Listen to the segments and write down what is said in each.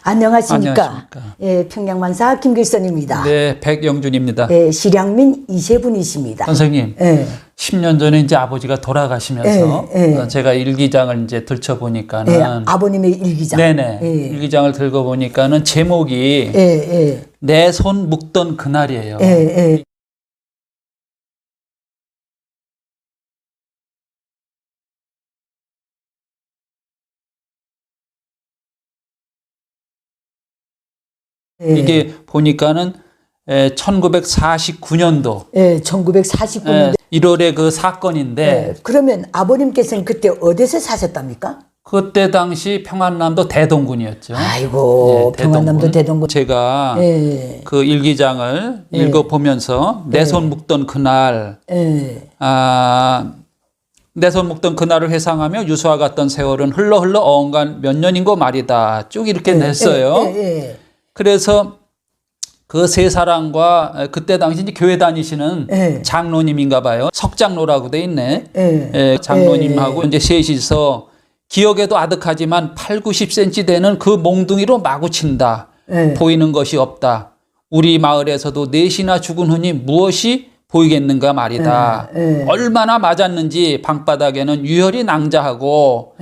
안녕하십니까. 안녕하십니까. 예, 평양만사 김길선입니다. 네, 백영준입니다. 예, 실향민 이세분이십니다. 선생님, 예. 10년 전에 이제 아버지가 돌아가시면서 예, 예. 제가 일기장을 이제 들춰보니까는 예, 아버님의 일기장. 네네, 예. 일기장을 들고 보니까는 제목이 예, 예. 내 손 묶던 그날이에요. 예, 예. 예. 이게 보니까는 1949년도 예, 1949년도. 1월에 그 사건인데 예, 그러면 아버님께서는 그때 어디서 사셨답니까? 그때 당시 평안남도 대동군이었죠. 아이고, 예, 평안남도 대동군. 제가 예. 그 일기장을 읽어보면서 내 손 묶던 그날, 예. 내 손 묶던 그날을 회상하며 유수와 같던 세월은 흘러 어언간 몇 년인고 말이다. 쭉 이렇게 냈어요. 예. 그래서 그 세 사람과 그때 당시 이제 교회 다니시는 예. 장로님인가 봐요. 석장로라고 돼 있네. 예. 예, 장로님하고 이제 셋이서 기억에도 아득하지만 8, 90cm 되는 그 몽둥이로 마구 친다. 예. 보이는 것이 없다. 우리 마을에서도 넷이나 죽은 흔히 무엇이 보이겠는가 말이다. 얼마나 맞았는지 방바닥에는 유혈이 낭자하고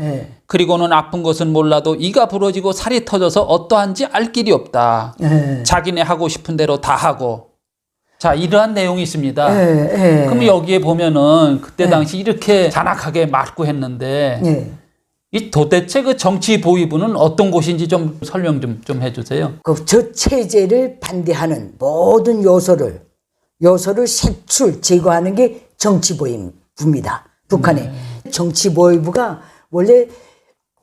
그리고는 아픈 것은 몰라도 이가 부러지고 살이 터져서 어떠한지 알 길이 없다. 자기네 하고 싶은 대로 다 하고. 자, 이러한 내용이 있습니다. 그럼 여기에 보면은 그때 당시 이렇게 잔악하게 맞고 했는데 이 도대체 그 정치 보위부는 어떤 곳인지 좀 설명 좀 해주세요. 그 저체제를 반대하는 모든 요소를 색출, 제거하는 게 정치보위부입니다. 북한의 정치보위부가 원래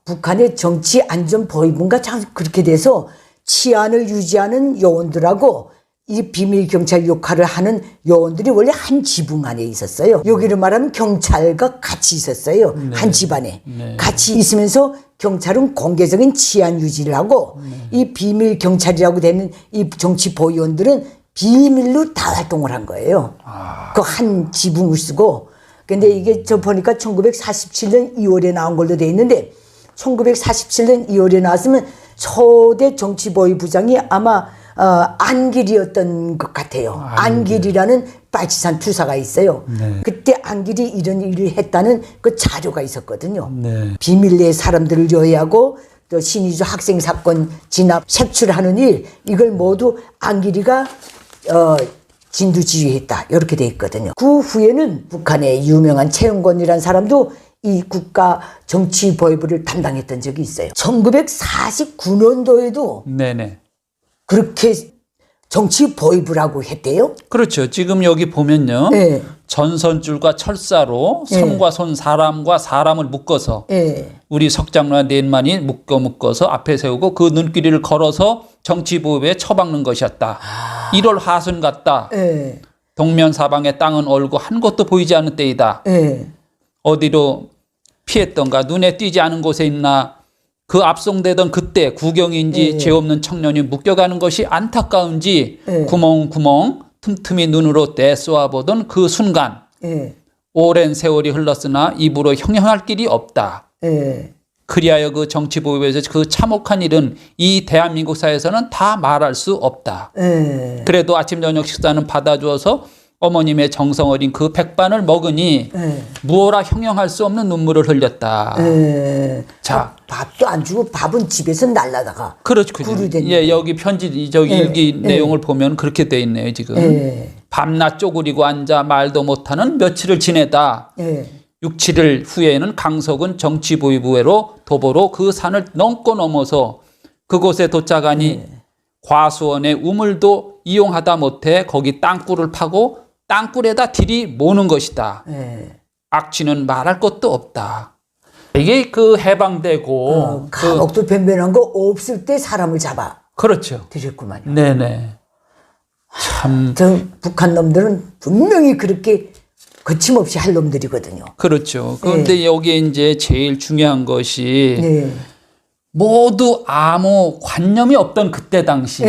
북한의 정치안전보위부인가 참 그렇게 돼서 치안을 유지하는 요원들하고 이 비밀경찰 역할을 하는 요원들이 원래 한 지붕 안에 있었어요. 여기를 말하면 경찰과 같이 있었어요. 한 집안에. 같이 있으면서 경찰은 공개적인 치안 유지를 하고 이 비밀경찰이라고 되는 이 정치보위원들은 비밀로 다 활동을 한 거예요. 그 한 지붕을 쓰고. 근데 이게 저 보니까 1947년 2월에 나온 걸로 돼 있는데 1947년 2월에 나왔으면 초대 정치보위부장이 아마 안길이었던 것 같아요. 안길이라는 빨치산 투사가 있어요. 그때 안길이 이런 일을 했다는 그 자료가 있었거든요. 비밀 내 사람들을 요해하고 또 신의주 학생 사건 진압 색출하는 일 이걸 모두 안길이가 진두지휘했다 이렇게 돼 있거든요. 그 후에는 북한의 유명한 최은권이라는 사람도 이 국가 정치보위부를 담당했던 적이 있어요. 1949년도에도 그렇게 정치보위부라고 했대요. 그렇죠. 지금 여기 보면요. 전선줄과 철사로 손과 손, 사람과 사람을 묶어서 우리 석장로와 넷만이 묶어서 앞에 세우고 그 눈길이를 걸어서 정치보위부에 처박는 것이었다. 1월 하순 같다. 동면 사방의 땅은 얼고 한 곳도 보이지 않는 때이다. 어디로 피했던가 눈에 띄지 않은 곳에 있나 그 압송되던 그때 구경인지 죄 없는 청년이 묶여가는 것이 안타까운지 구멍구멍 틈틈이 눈으로 떼쏘아보던 그 순간 오랜 세월이 흘렀으나 입으로 형용할 길이 없다. 그리하여 그 정치보위부에서 그 참혹한 일은 이 대한민국 사회에서는 다 말할 수 없다. 그래도 아침 저녁 식사는 받아주어서 어머님의 정성 어린 그 백반을 먹으니 무어라 형용할 수 없는 눈물을 흘렸다. 자, 밥도 안 주고 밥은 집에서 날라다가. 그렇죠. 예, 여기 편지 저기 일기 내용을 보면 그렇게 돼 있네요, 지금. 밤낮 쪼그리고 앉아 말도 못하는 며칠을 지내다. 6, 7일 후에는 강석은 정치보위부회로 도보로 그 산을 넘고 넘어서 그곳에 도착하니 과수원의 우물도 이용하다 못해 거기 땅굴을 파고 땅굴에다 들이 모는 것이다. 악취는 말할 것도 없다. 이게 그 해방되고 감옥도 변변한 거 없을 때 사람을 잡아. 그렇죠. 드셨구만요. 네네. 참. 북한 놈들은 분명히 그렇게 거침없이 할 놈들이거든요. 그렇죠. 그런데 여기에 이제 제일 중요한 것이 모두 아무 관념이 없던 그때 당시,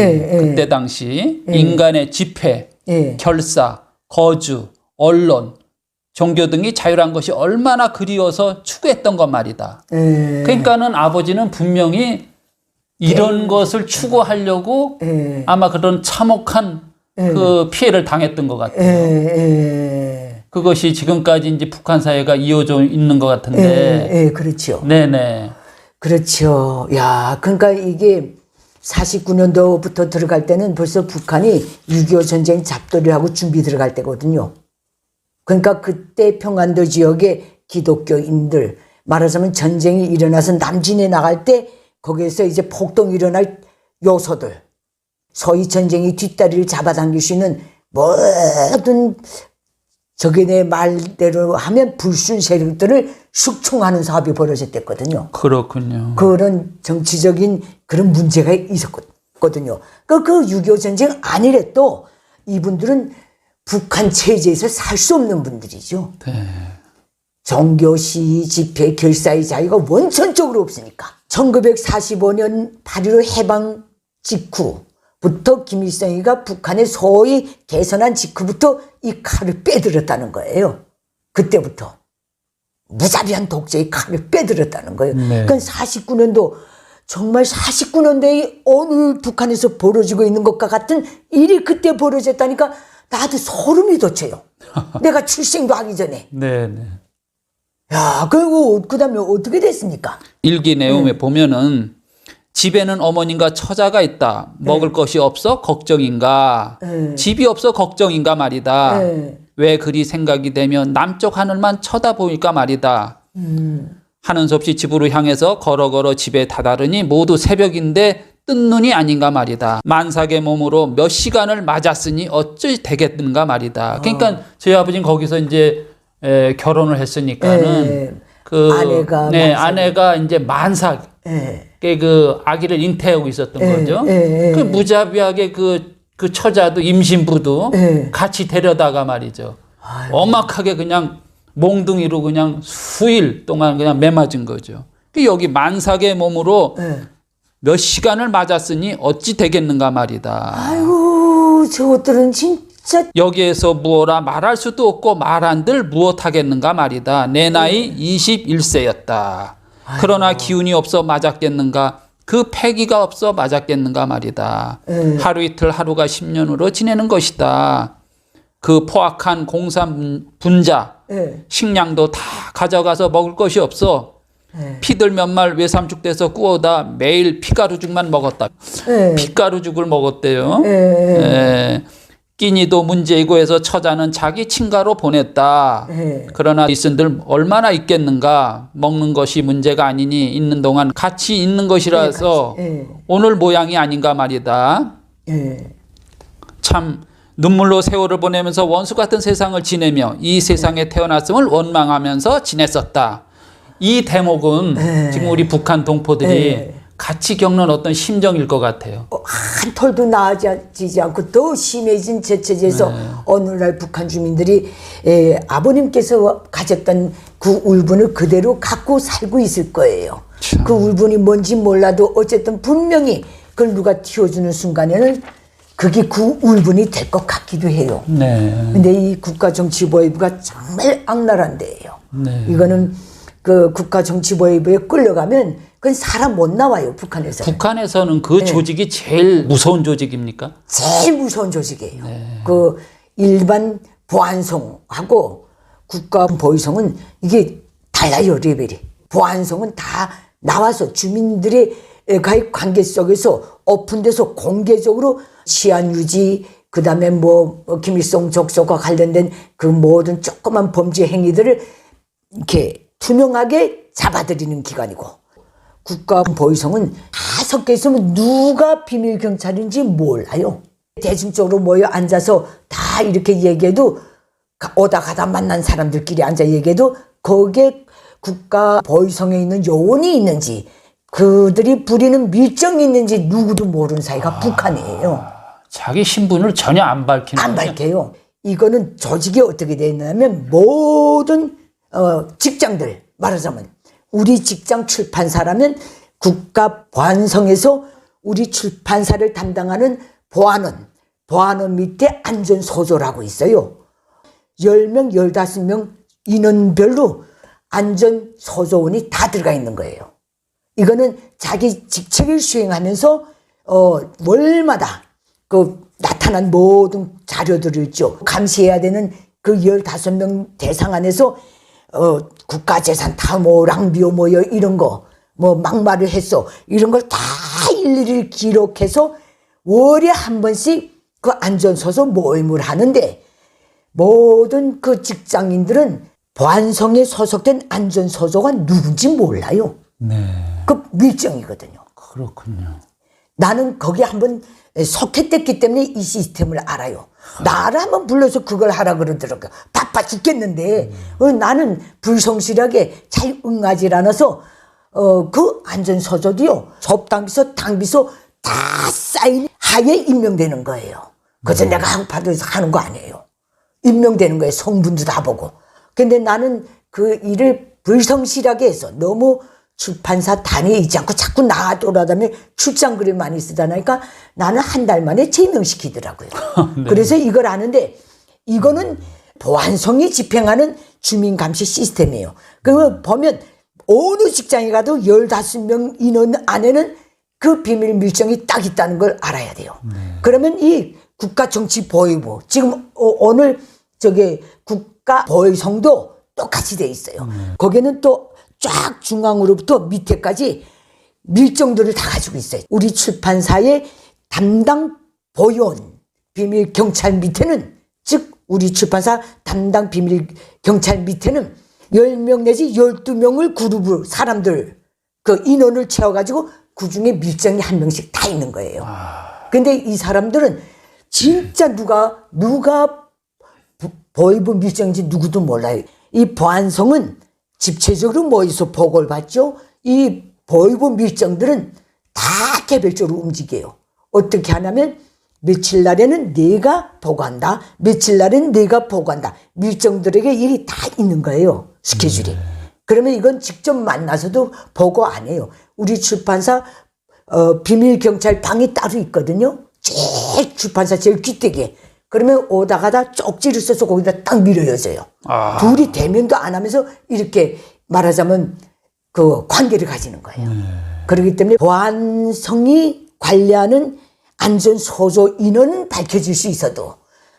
인간의 집회, 결사, 거주, 언론, 종교 등이 자유란 것이 얼마나 그리워서 추구했던 것 말이다. 그러니까는 아버지는 분명히 이런 것을 추구하려고 아마 그런 참혹한 그 피해를 당했던 것 같아요. 그것이 지금까지 이제 북한 사회가 이어져 있는 것 같은데. 그렇죠. 네네. 그렇죠. 야, 그러니까 이게 49년도부터 들어갈 때는 벌써 북한이 6.25 전쟁 잡돌이를 하고 준비 들어갈 때거든요. 그러니까 그때 평안도 지역의 기독교인들, 말하자면 전쟁이 일어나서 남진에 나갈 때 거기에서 이제 폭동이 일어날 요소들, 소위 전쟁이 뒷다리를 잡아당길 수 있는 모든 적인의 말대로 하면 불순 세력들을 숙청하는 사업이 벌어졌댔거든요. 그렇군요. 그런 정치적인 그런 문제가 있었거든요. 그 6.25 전쟁 아니래 또 이분들은 북한 체제에서 살 수 없는 분들이죠. 네. 종교, 시위, 집회, 결사의 자유가 원천적으로 없으니까. 1945년 8.15 해방 직후부터 김일성이가 북한의 소위 개선한 직후부터 이 칼을 빼들었다는 거예요. 그때부터. 무자비한 독재의 칼을 빼들었다는 거예요. 네. 그러니까 49년도 정말 49년도에 오늘 북한에서 벌어지고 있는 것과 같은 일이 그때 벌어졌다니까 나도 소름이 돋쳐요. 내가 출생도 하기 전에. 네네. 야, 그리고 그 다음에 어떻게 됐습니까? 일기 내용에 보면은 집에는 어머님과 처자가 있다. 먹을 것이 없어 걱정인가. 집이 없어 걱정인가 말이다. 왜 그리 생각이 되면 남쪽 하늘만 쳐다보니까 말이다. 하는 수 없이 집으로 향해서 걸어 집에 다다르니 모두 새벽인데 뜬 눈이 아닌가 말이다. 만삭의 몸으로 몇 시간을 맞았으니 어찌 되겠는가 말이다. 그러니까 저희 아버지는 거기서 이제 결혼을 했으니까는 그 아내가 이제 만삭 그 아기를 잉태하고 있었던 거죠. 그 무자비하게 그 처자도 임신부도 같이 데려다가 말이죠. 아유. 엄악하게 그냥 몽둥이로 그냥 수일 동안 그냥 매맞은 거죠. 여기 만삭의 몸으로 몇 시간을 맞았으니 어찌 되겠는가 말이다. 아이고 저것들은 진짜 여기에서 무엇라 말할 수도 없고 말한들 무엇하겠는가 말이다. 내 나이 21세였다. 그러나 기운이 없어 맞았겠는가. 그 패기가 없어 맞았겠는가 말이다. 하루 이틀 하루가 10년으로 지내는 것이다. 그 포악한 공산 분자 식량도 다 가져가서 먹을 것이 없어. 피들 몇 말 외삼축돼서 구워다 매일 피가루죽만 먹었다. 피가루죽을 먹었대요. 끼니도 문제이고 해서 처자는 자기 친가로 보냈다. 그러나 있은들 얼마나 있겠는가. 먹는 것이 문제가 아니니 있는 동안 같이 있는 것이라서 오늘 모양이 아닌가 말이다. 참 눈물로 세월을 보내면서 원수 같은 세상을 지내며 이 세상에 태어났음을 원망하면서 지냈었다. 이 대목은 지금 우리 북한 동포들이 같이 겪는 어떤 심정일 것 같아요. 한 톨도 나아지지 않고 더 심해진 제체제에서 오늘날 북한 주민들이 아버님께서 가졌던 그 울분을 그대로 갖고 살고 있을 거예요. 참. 그 울분이 뭔지 몰라도 어쨌든 분명히 그걸 누가 틔워주는 순간에는 그게 그 울분이 될 것 같기도 해요. 근데 이 국가정치보위부가 정말 악랄한 데예요. 이거는 그 국가정치보위부에 끌려가면 그건 사람 못 나와요, 북한에서는. 북한에서는 그 조직이 제일 무서운 조직입니까? 제일 무서운 조직이에요. 그 일반 보안성하고 국가보위성은 이게 달라요, 레벨이. 보안성은 다 나와서 주민들의 가입 관계 속에서 오픈돼서 공개적으로 치안 유지, 그 다음에 뭐 김일성 적석과 관련된 그 모든 조그만 범죄 행위들을 이렇게 투명하게 잡아들이는 기관이고, 국가보위성은 다 섞여 있으면 누가 비밀경찰인지 몰라요. 대중적으로 모여 앉아서 다 이렇게 얘기해도, 오다 가다 만난 사람들끼리 앉아 얘기해도 거기에 국가보위성에 있는 요원이 있는지 그들이 부리는 밀정이 있는지 누구도 모르는 사이가 북한이에요. 자기 신분을 전혀 안 밝히는 안 밝혀요. 이거는 조직이 어떻게 되어 있냐면 모든 직장들, 말하자면 우리 직장 출판사라면 국가보안성에서 우리 출판사를 담당하는 보안원 밑에 안전소조라고 있어요. 10명, 15명 인원별로 안전소조원이 다 들어가 있는 거예요. 이거는 자기 직책을 수행하면서 월마다 그 나타난 모든 자료들을 있죠. 감시해야 되는 그 15명 대상 안에서 국가재산 탐호랑 묘모여 이런 거 뭐 막말을 했어 이런 걸 다 일일이 기록해서 월에 한 번씩 그 안전소서 모임을 하는데 모든 그 직장인들은 보안성에 소속된 안전소조가 누군지 몰라요. 네. 그 밀정이거든요. 그렇군요. 나는 거기 한번 속했댔기 때문에 이 시스템을 알아요. 나를 한번 불러서 그걸 하라 그러더라고요. 바빠 죽겠는데 나는 불성실하게 잘 응하지 않아서 그 안전소조도요. 접당비서 당비서 다 쌓인 하에 임명되는 거예요. 그래서 내가 항파도에서 하는 거 아니에요. 임명되는 거예요. 성분도 다 보고. 근데 나는 그 일을 불성실하게 해서 너무 출판사 단위에 있지 않고 자꾸 나가 돌아다니며 출장글을 많이 쓰다니까 나는 한 달 만에 제명시키더라고요. 네. 그래서 이걸 아는데 이거는 보안성이 집행하는 주민감시 시스템이에요. 그러면 보면 어느 직장에 가도 15명 인원 안에는 그 비밀 밀정이 딱 있다는 걸 알아야 돼요. 그러면 이 국가정치보위부 지금 오늘 국가보위성도 똑같이 돼 있어요. 거기는 또 쫙 중앙으로부터 밑에까지 밀정들을 다 가지고 있어요. 우리 출판사의 담당 보위원 비밀 경찰 밑에는 즉 우리 출판사 담당 비밀 경찰 밑에는 10명 내지 12명을 그룹을 사람들 그 인원을 채워가지고 그중에 밀정이 한 명씩 다 있는 거예요. 근데 이 사람들은 진짜 누가 보위부 밀정인지 누구도 몰라요. 이 보안성은 집체적으로 모여서 보고를 받죠. 이 보위부 밀정들은 다 개별적으로 움직여요. 어떻게 하냐면 며칠 날에는 내가 보고한다. 며칠 날에는 내가 보고한다. 밀정들에게 일이 다 있는 거예요. 스케줄이. 그러면 이건 직접 만나서도 보고 안 해요. 우리 출판사 비밀경찰 방이 따로 있거든요. 제일 출판사 제일 귀때기에. 그러면 오다 가다 쪽지를 써서 거기다 딱 밀어여져요. 둘이 대면도 안 하면서 이렇게 말하자면 그 관계를 가지는 거예요. 그렇기 때문에 보안성이 관리하는 안전소조 인원은 밝혀질 수 있어도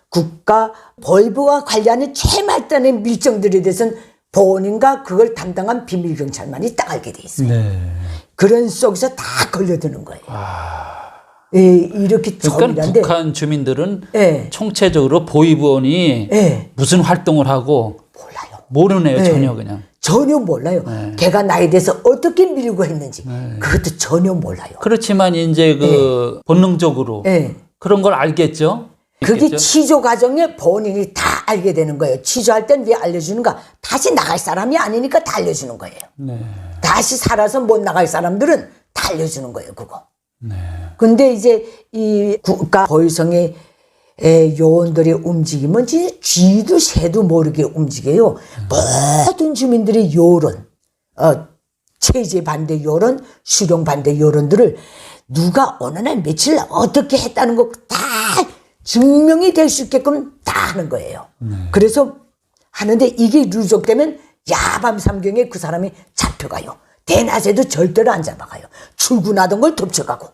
국가 보위부가 관리하는 최말단의 밀정들에 대해서는 본인과 그걸 담당한 비밀경찰만이 딱 알게 돼 있어요. 네. 그런 속에서 다 걸려드는 거예요. 예, 이렇게 그러니까 조밀한데 북한 주민들은 예. 총체적으로 보위부원이 예. 무슨 활동을 하고 몰라요. 모르네요. 예. 전혀 그냥. 전혀 몰라요. 걔가 나에 대해서 어떻게 밀고 했는지 그것도 전혀 몰라요. 그렇지만 이제 그 본능적으로 예. 그런 걸 알겠죠. 그게 있겠죠? 취조 과정에 본인이 다 알게 되는 거예요. 취조할 땐 왜 알려주는가? 다시 나갈 사람이 아니니까 다 알려주는 거예요. 네. 다시 살아서 못 나갈 사람들은 다 알려주는 거예요. 그거. 네. 근데 이제 이 국가 보위성의 요원들의 움직임은 진짜 쥐도 새도 모르게 움직여요. 모든 주민들의 여론, 체제 반대 여론, 수령 반대 여론들을 누가 어느 날 며칠 날 어떻게 했다는 거 다 증명이 될 수 있게끔 다 하는 거예요. 그래서 하는데 이게 누적되면 야밤 삼경에 그 사람이 잡혀가요. 대낮에도 절대로 안 잡아가요. 출근하던 걸 덮쳐가고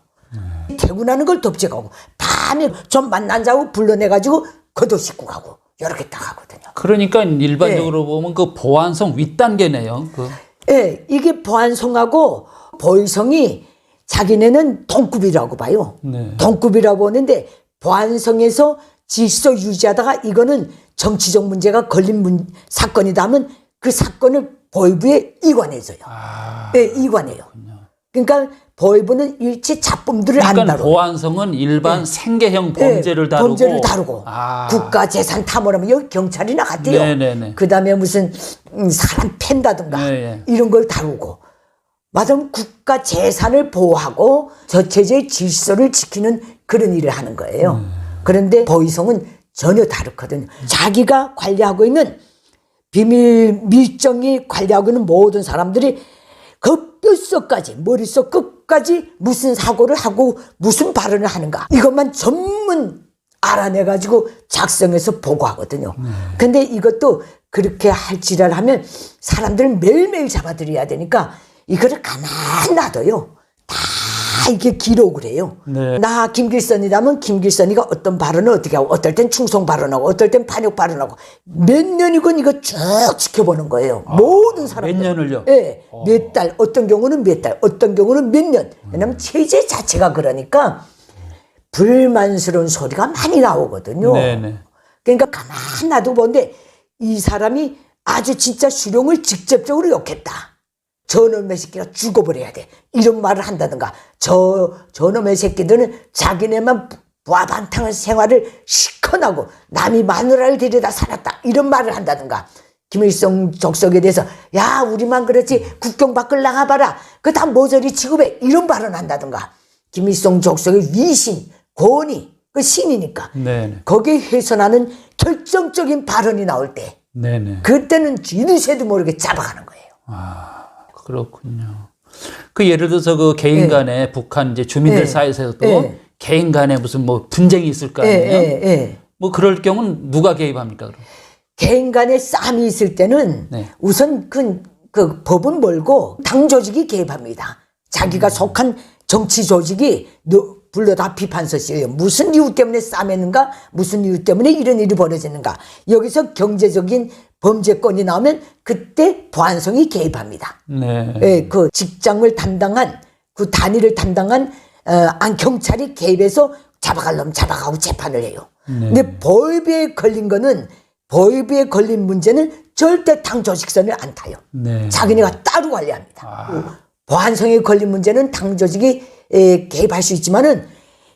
퇴근하는 걸 덮쳐가고 밤에 좀 만난 자고 불러내가지고 걷어 씻고 가고 이렇게 딱 하거든요. 그러니까 일반적으로 보면 그 보안성 윗단계네요. 예, 이게 보안성하고 보위성이 자기네는 동급이라고 봐요. 네. 동급이라고 보는데 보안성에서 질서 유지하다가 이거는 정치적 문제가 걸린 사건이다 하면 그 사건을 보위부에 이관해줘요. 예, 이관해요. 그러니까 보위부는 일체 잡범들을 안 그러니까 다뤄요. 보안성은 일반 생계형 범죄를 다루고 범죄를 다루고 국가 재산 탐호라면 여기 경찰이나 같아요. 네네네. 그다음에 무슨 사람 팬다든가 네. 이런 걸 다루고 마침 국가 재산을 보호하고 저체제의 질서를 지키는 그런 일을 하는 거예요. 그런데 보위성은 전혀 다르거든요. 자기가 관리하고 있는 비밀 밀정이 관리하고 있는 모든 사람들이 그 뼛속까지 머릿속 끝까지 무슨 사고를 하고 무슨 발언을 하는가 이것만 전문 알아내가지고 작성해서 보고하거든요. 근데 이것도 그렇게 할 지랄 하면 사람들을 매일매일 잡아들여야 되니까 이거를 가만 놔둬요. 다 이게 기록을 해요. 네. 나 김길선이라면 김길선이가 어떤 발언을 어떻게 하고, 어떨 땐 충성 발언하고, 어떨 땐 반역 발언하고, 몇 년이건 이거 쭉 지켜보는 거예요. 모든 사람들. 몇 년을요? 네. 몇 달, 어떤 경우는 몇 달, 어떤 경우는 몇 년. 왜냐면 체제 자체가 그러니까 불만스러운 소리가 많이 나오거든요. 네네. 그러니까 가만 놔두고 보는데 이 사람이 아주 진짜 수령을 직접적으로 욕했다. 저놈의 새끼가 죽어버려야 돼. 이런 말을 한다든가, 저놈의 새끼들은 자기네만 부하반탕한 생활을 시커나고 남이 마누라를 데려다 살았다. 이런 말을 한다든가, 김일성 족속에 대해서 야 우리만 그렇지 국경 밖을 나가봐라. 그 다 모조리 취급해. 이런 발언 한다든가, 김일성 족속의 위신, 권위, 그 신이니까 네네. 거기에 훼손하는 결정적인 발언이 나올 때 네네. 그때는 쥐도 새도 모르게 잡아가는 거예요. 그렇군요. 그 예를 들어서 그 개인 간에 북한 이제 주민들 사이에서도 개인 간에 무슨 뭐 분쟁이 있을 거 아니에요? 뭐 그럴 경우는 누가 개입합니까? 그럼? 개인 간에 싸움이 있을 때는 우선 그 법은 몰고 당 조직이 개입합니다. 자기가 속한 정치 조직이 불러다 비판서 씌워요. 무슨 이유 때문에 싸매는가? 무슨 이유 때문에 이런 일이 벌어지는가? 여기서 경제적인 범죄권이 나오면 그때 보안성이 개입합니다. 네. 그 직장을 담당한, 그 단위를 담당한 경찰이 개입해서 잡아갈 놈 잡아가고 재판을 해요. 근데 보위부에 걸린 거는, 보위부에 걸린 문제는 절대 당 조직선을 안 타요. 자기네가 따로 관리합니다. 보안성에 걸린 문제는 당 조직이 개입할 수 있지만은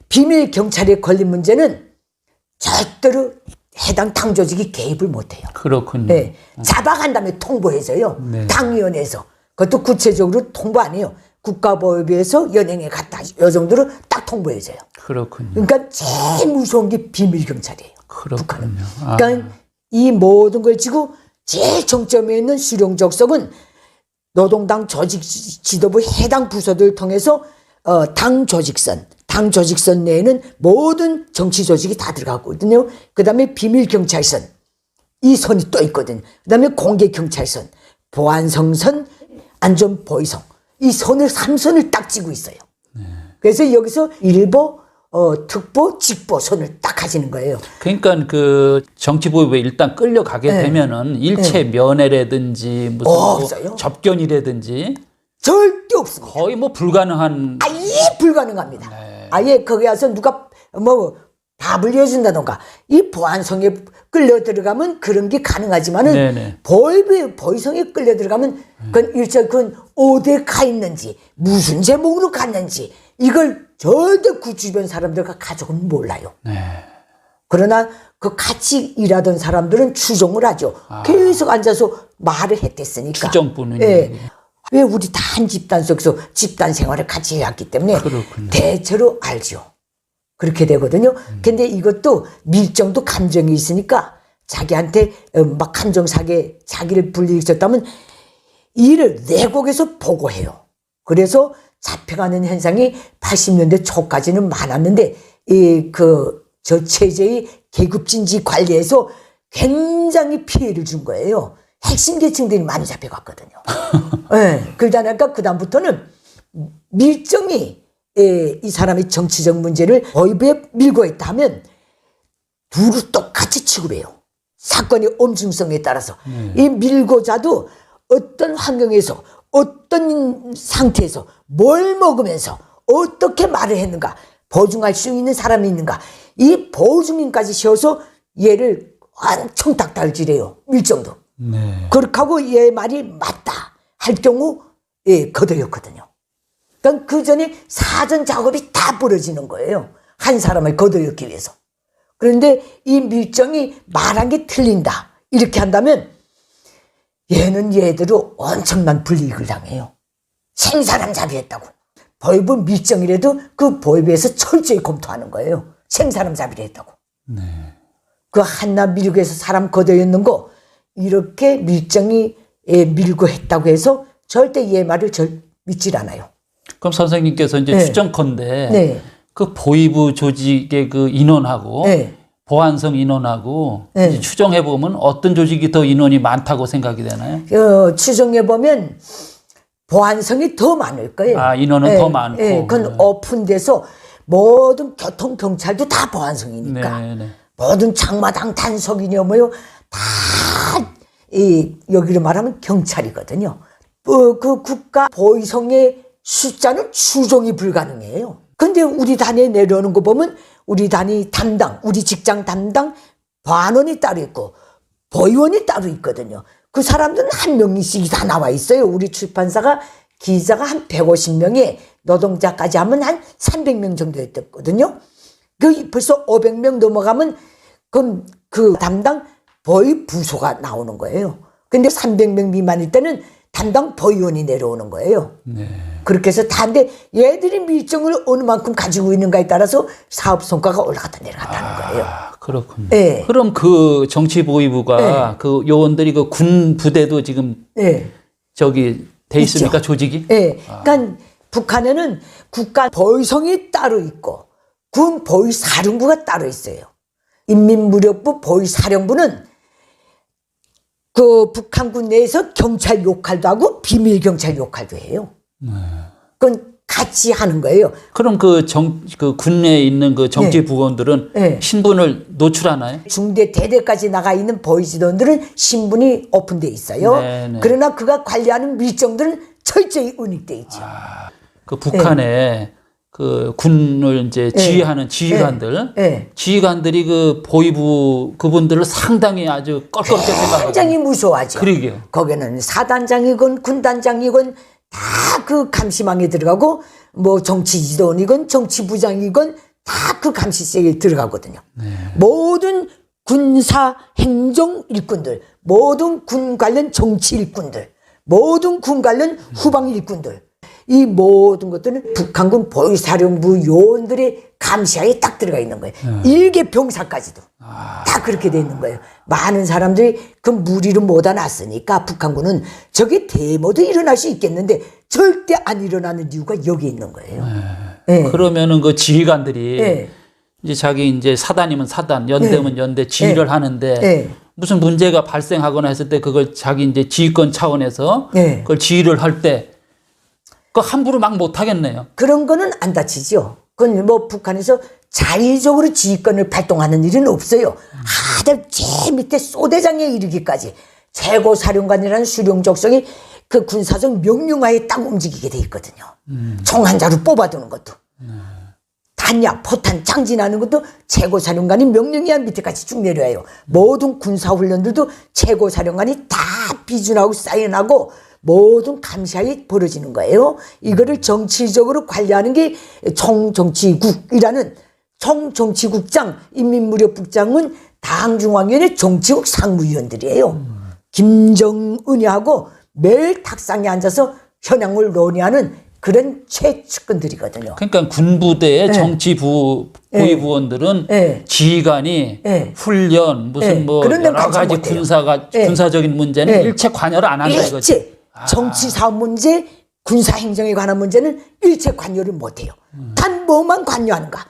비밀 경찰에 걸린 문제는 절대로 해당 당 조직이 개입을 못해요. 그렇군요. 네. 잡아간 다음에 통보해서요. 당위원회에서. 그것도 구체적으로 통보 안 해요. 국가보위부에서 연행에 갔다. 이 정도로 딱 통보해줘요. 그렇군요. 그러니까 제일 무서운 게 비밀 경찰이에요. 그렇군요. 그러니까 이 모든 걸 지고 제일 정점에 있는 수령족석은 노동당 조직 지도부 해당 부서들을 통해서 당 조직선 내에는 모든 정치 조직이 다 들어가거든요. 그 다음에 비밀 경찰선, 이 선이 또 있거든요. 그 다음에 공개 경찰선, 보안성선, 안전보위성, 이 선을 3선을 딱 쥐고 있어요. 그래서 여기서 일보, 특보, 직보 선을 딱 하시는 거예요. 그러니까 그 정치보위부에 일단 끌려가게 되면은 일체 면회라든지 무슨 뭐 접견이라든지 절대 없습니다. 거의 뭐 불가능한. 아예 불가능합니다. 아예 거기 와서 누가 뭐 밥을 해준다던가, 이 보안성에 끌려 들어가면 그런 게 가능하지만은 보위성에 끌려 들어가면 그건 일체 그건 어디에 가 있는지, 무슨 제목으로 갔는지 이걸 절대 그 주변 사람들과 가족은 몰라요. 그러나 그 같이 일하던 사람들은 추정을 하죠. 계속 앉아서 말을 했댔으니까. 추정뿐은. 왜 우리 다 한 집단 속에서 집단 생활을 같이 해왔기 때문에 대체로 알죠. 그렇게 되거든요. 근데 이것도 밀정도 감정이 있으니까 자기한테 막 감정사게 자기를 불리셨다면 이를 내곡에서 보고해요. 그래서 잡혀가는 현상이 80년대 초까지는 많았는데 저 체제의 계급진지 관리에서 굉장히 피해를 준 거예요. 핵심 계층들이 많이 잡혀갔거든요. 그러다니까 그다음부터는 밀정이 이 사람이 정치적 문제를 보위부에 밀고 있다 하면 둘을 똑같이 취급해요. 사건의 엄중성에 따라서. 이 밀고자도 어떤 환경에서, 어떤 상태에서, 뭘 먹으면서, 어떻게 말을 했는가, 보증할 수 있는 사람이 있는가, 이 보증인까지 세워서 얘를 엄청 닥달질해요. 밀정도. 그렇게 하고 얘 말이 맞다 할 경우 거둬였거든요. 그러니까 그 전에 사전 작업이 다 벌어지는 거예요. 한 사람을 거둬였기 위해서. 그런데 이 밀정이 말한 게 틀린다 이렇게 한다면 얘는 얘대로 엄청난 불이익을 당해요. 생사람 잡이했다고. 보위부 밀정이라도 그 보위부에서 철저히 검토하는 거예요. 생사람 잡이를 했다고. 그 한나 밀국에서 사람 거둬였는 거 이렇게 밀정이 밀고 했다고 해서 절대 얘 말을 믿질 않아요. 그럼 선생님께서 이제 추정컨대 그 보위부 조직의 그 인원하고 보안성 인원하고 추정해 보면 어떤 조직이 더 인원이 많다고 생각이 되나요? 추정해 보면 보안성이 더 많을 거예요. 아, 인원은 더 많고. 그건 오픈돼서 모든 교통 경찰도 다 보안성이니까. 네. 모든 장마당 단속이냐 뭐요 다 여기로 말하면 경찰이거든요. 그 국가 보위성의 숫자는 추종이 불가능해요. 근데 우리 단에 내려오는 거 보면 우리 단위 담당, 우리 직장 담당 반원이 따로 있고 보위원이 따로 있거든요. 그 사람들은 한 명씩 다 나와 있어요. 우리 출판사가 기자가 한 150명에 노동자까지 하면 한 300명 정도 됐거든요. 벌써 500명 넘어가면 그럼 그 담당 보위 부소가 나오는 거예요. 근데 300명 미만일 때는 담당 보위원이 내려오는 거예요. 네. 그렇게 해서 다인데 얘들이 밀정을 어느 만큼 가지고 있는가에 따라서 사업 성과가 올라갔다 내려갔다는 거예요. 그렇군요. 네. 그럼 그 정치보위부가 그 요원들이 그 군 부대도 지금 저기 돼 있습니까? 있죠. 조직이? 네. 그러니까 북한에는 국가 보위성이 따로 있고 군 보위사령부가 따로 있어요. 인민무력부 보위사령부는 그 북한군 내에서 경찰 역할도 하고 비밀 경찰 역할도 해요. 그건 같이 하는 거예요. 그럼 그 군내에 있는 그 정치 부원들은 신분을 노출하나요? 중대 대대까지 나가 있는 보위직원들은 신분이 오픈돼 있어요. 네네. 그러나 그가 관리하는 밀정들은 철저히 은닉돼 있죠. 그 북한에 그 군을 이제 지휘하는 지휘관들, 지휘관들이 그 보위부 그분들을 상당히 아주 껄끄럽게 생각하고 굉장히 무서워하죠. 그러게요. 거기는 사단장이건 군단장이건 다 그 감시망에 들어가고 뭐 정치지도원이건 정치부장이건 다 그 감시세에 들어가거든요. 모든 군사 행정 일꾼들, 모든 군 관련 정치 일꾼들, 모든 군 관련 후방 일꾼들, 이 모든 것들은 북한군 보위사령부 요원들의 감시하에 딱 들어가 있는 거예요. 일개 병사까지도 다 그렇게 돼 있는 거예요. 많은 사람들이 그 무리를 못 안았으니까 북한군은 저게 데모도 일어날 수 있겠는데 절대 안 일어나는 이유가 여기 있는 거예요. 그러면은 그 지휘관들이 이제 자기 이제 사단이면 사단, 연대면 연대 지휘를 하는데 무슨 문제가 발생하거나 했을 때 그걸 자기 이제 지휘권 차원에서 그걸 지휘를 할 때 그 함부로 막 못하겠네요. 그런 거는 안 다치죠. 그건 뭐 북한에서 자의적으로 지휘권을 발동하는 일은 없어요. 하들 제일 밑에 소대장에 이르기까지 최고사령관이라는 수령 적성이 그 군사적 명령하에 딱 움직이게 돼 있거든요. 총 한 자루 뽑아두는 것도. 탄약, 포탄, 장진하는 것도 최고사령관이 명령이야 밑에까지 쭉 내려와요. 모든 군사훈련들도 최고사령관이 다 비준하고 사인하고 모든 감시하에 벌어지는 거예요. 이거를 정치적으로 관리하는 게 총정치국이라는 총정치국장, 인민무력국장은 당중앙위원회 정치국 상무위원들이에요. 김정은이하고 매일 탁상에 앉아서 현황을 논의하는 그런 최측근들이거든요. 그러니까 군부대의 보위부원들은 지휘관이 훈련 무슨 뭐 여러 가지 군사적인 문제는 일체 관여를 안 한다 이거죠. 일체 정치 사업 문제, 군사 행정에 관한 문제는 일체 관여를 못 해요. 단 뭐만 관여하는가?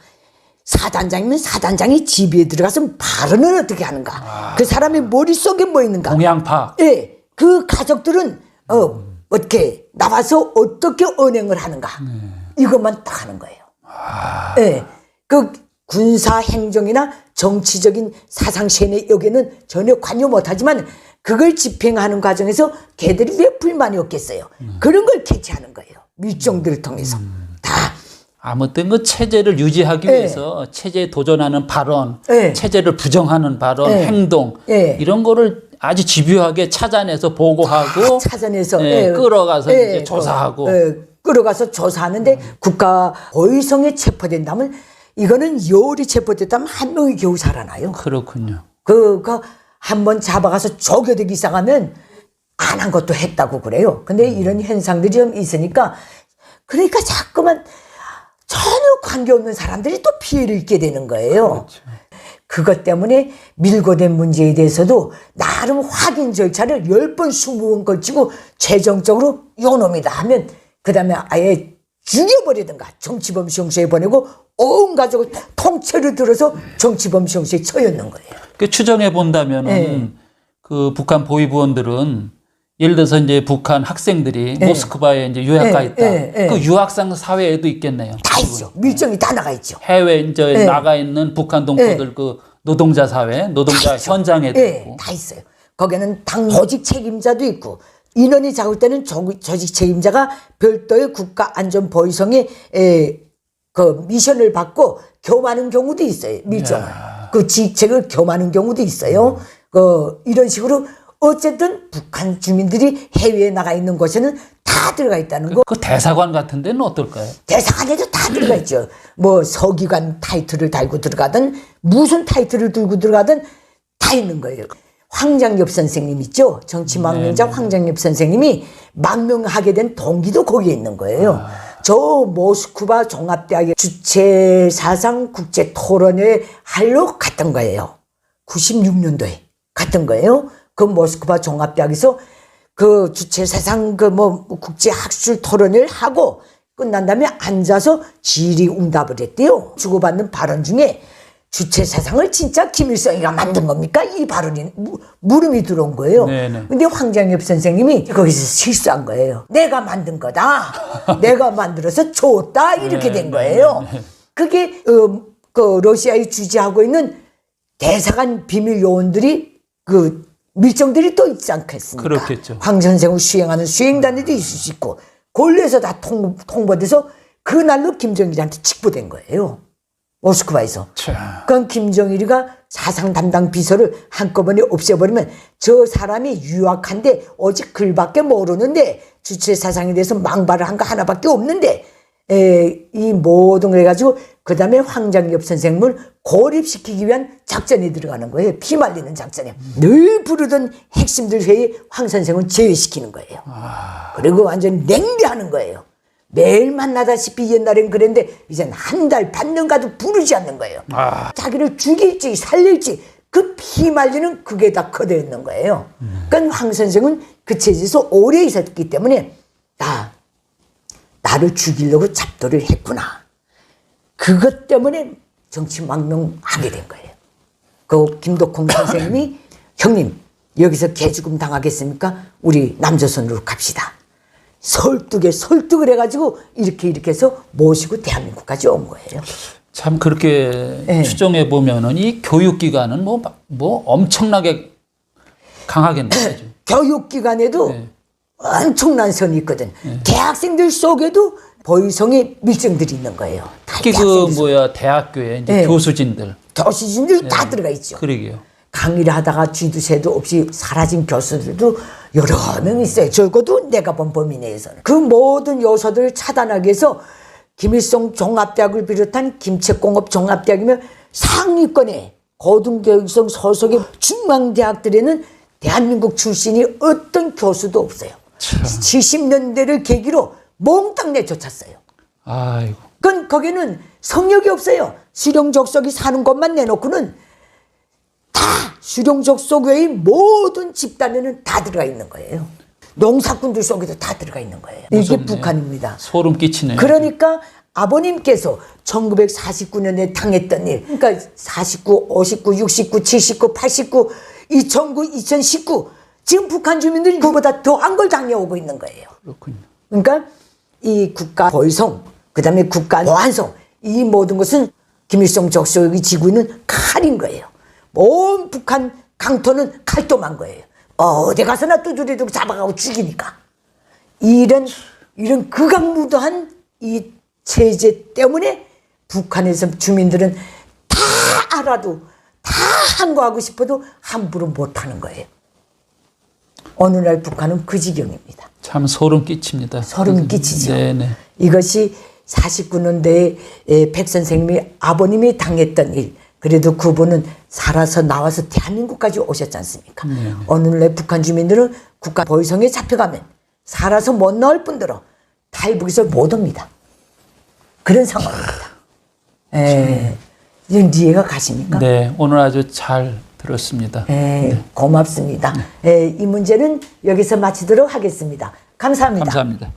사단장이면 사단장이 집에 들어가서 발언을 어떻게 하는가? 그 사람의 머릿속에 뭐 있는가? 동향파. 그 가족들은 어떻게 나와서 어떻게 언행을 하는가? 이것만 딱 하는 거예요. 그 군사 행정이나 정치적인 사상 세뇌 여기는 전혀 관여 못하지만 그걸 집행하는 과정에서 걔들이 왜 불만이 없겠어요? 그런 걸 캐치하는 거예요. 밀정들을 통해서 다. 아무튼 그 체제를 유지하기 위해서 체제에 도전하는 발언, 체제를 부정하는 발언, 행동 이런 거를 아주 집요하게 찾아내서 보고하고 찾아내서 끌어가서 이제 조사하고 끌어가서 조사하는데 국가 보위성에 체포된다면 이거는 요리 체포됐다면 한 명이 겨우 살아나요. 그렇군요. 그거 한번 잡아가서 조교되기 시작하면 안 한 것도 했다고 그래요. 근데 이런 현상들이 좀 있으니까 그러니까 자꾸만 전혀 관계없는 사람들이 또 피해를 입게 되는 거예요. 그렇죠. 그것 때문에 밀고된 문제에 대해서도 나름 확인 절차를 10번, 20번 걸치고 최종적으로 요놈이다 하면 그 다음에 아예 죽여버리든가 정치범 시험소에 보내고 온 가족을 통째로 들어서 정치범 시험소에 처였는 거예요. 그 추정해 본다면은 그 북한 보위부원들은 예를 들어서 이제 북한 학생들이 모스크바에 이제 유학 가 있다. 그 유학생 사회에도 있겠네요. 다 있죠. 밀정이 다 나가 있죠. 해외 이제 나가 있는 북한 동포들 그 노동자 사회, 노동자 현장에도 있고. 다 있어요. 거기는 당 조직 책임자도 있고 인원이 작을 때는 조직 책임자가 별도의 국가안전보위성에 그 미션을 받고 겸하는 경우도 있어요. 밀정을. 그 직책을 겸하는 경우도 있어요. 이런 식으로 어쨌든 북한 주민들이 해외에 나가 있는 곳에는 다 들어가 있다는 거. 그 대사관 같은 데는 어떨까요? 대사관에도 다 들어가 있죠. 뭐 서기관 타이틀을 달고 들어가든 무슨 타이틀을 들고 들어가든 다 있는 거예요. 황장엽 선생님 있죠. 정치망명자 황장엽 선생님이 망명하게 된 동기도 거기에 있는 거예요. 저 모스크바 종합대학의 주체사상 국제토론회 하러 갔던 거예요. 96년도에 갔던 거예요. 그 모스크바 종합대학에서 그 주체사상 국제학술 토론을 하고 끝난 다음에 앉아서 질의응답을 했대요. 주고받는 발언 중에 주체사상을 진짜 김일성이가 만든 겁니까? 이 발언이 물음이 들어온 거예요. 근데 황장엽 선생님이 거기서 실수한 거예요. 내가 만든 거다. 내가 만들어서 줬다. 이렇게 된 거예요. 그게 그 러시아에 주재하고 있는 대사관 비밀 요원들이 그 밀정들이 또 있지 않겠습니까? 그렇겠죠. 황 선생을 수행하는 수행단에도 있을 수 있고 권리에서 다 통보돼서 그날로 김정일한테 직보된 거예요. 모스크바에서. 그건 김정일이가 사상 담당 비서를 한꺼번에 없애버리면 저 사람이 유학한데 오직 글밖에 모르는데 주체 사상에 대해서 망발을 한 거 하나밖에 없는데 이 모든 걸 해가지고 그 다음에 황장엽 선생님을 고립시키기 위한 작전에 들어가는 거예요. 피말리는 작전에. 늘 부르던 핵심들 회의 황 선생을 제외시키는 거예요. 그리고 완전 냉대하는 거예요. 매일 만나다시피 옛날엔 그랬는데 이젠 한 달 반년 가도 부르지 않는 거예요. 자기를 죽일지 살릴지 그 피말리는 그게 다 커져 있는 거예요. 그러니까 황 선생은 그 체제에서 오래 있었기 때문에 나를 죽이려고 잡도를 했구나. 그것 때문에 정치망명하게 된 거예요. 그 김덕홍 선생님이 형님 여기서 개죽음 당하겠습니까? 우리 남조선으로 갑시다. 설득을 해가지고 이렇게 해서 모시고 대한민국까지 온 거예요. 참 그렇게 추정해 보면은 이 교육기관은 뭐 엄청나게 강하겠네요. 교육기관에도 엄청난 선이 있거든. 대학생들 속에도 보위성의 밀정들이 있는 거예요. 특히 대학교에 이제 교수진들 다 들어가 있죠. 그러게요. 강의를 하다가 쥐두새도 없이 사라진 교수들도 여러 명 있어요. 적어도 내가 본 범위 내에서는. 그 모든 요소들을 차단하기 위해서 김일성 종합대학을 비롯한 김책공업 종합대학이며 상위권의 고등교육성 소속의 중앙대학들에는 대한민국 출신이 어떤 교수도 없어요. 70년대를 계기로 몽땅 내쫓았어요. 아이고. 그건 거기는 성역이 없어요. 수령족속이 사는 곳만 내놓고는 다 수령족속 외의 모든 집단에는 다 들어가 있는 거예요. 농사꾼들 속에도 다 들어가 있는 거예요. 무섭네요. 이게 북한입니다. 소름 끼치네요. 그러니까 아버님께서 1949년에 당했던 일, 그러니까 49, 59, 69, 79, 89, 2009, 2019 지금 북한 주민들이 그보다 더한 걸 당해오고 있는 거예요. 그렇군요. 그러니까 이 국가 보위성, 그 다음에 국가 보안성, 이 모든 것은 김일성 족속이 지고 있는 칼인 거예요. 온 북한 강토는 칼도만 거예요. 어디 가서나 두드려도 잡아가고 죽이니까. 이런 극악무도한 이 체제 때문에 북한에서 주민들은 다 알아도 다 항거하고 싶어도 함부로 못하는 거예요. 어느 날 북한은 그 지경입니다. 참 소름 끼칩니다. 소름 끼치죠. 네네. 이것이 49년대에 백 선생님이 아버님이 당했던 일. 그래도 그분은 살아서 나와서 대한민국까지 오셨지 않습니까? 어느 날 북한 주민들은 국가 보위성에 잡혀가면 살아서 못 나올 뿐더러 탈북에서 못 옵니다. 그런 상황입니다. 이해가 가십니까? 네, 오늘 아주 잘 들었습니다. 고맙습니다. 이 문제는 여기서 마치도록 하겠습니다. 감사합니다. 감사합니다.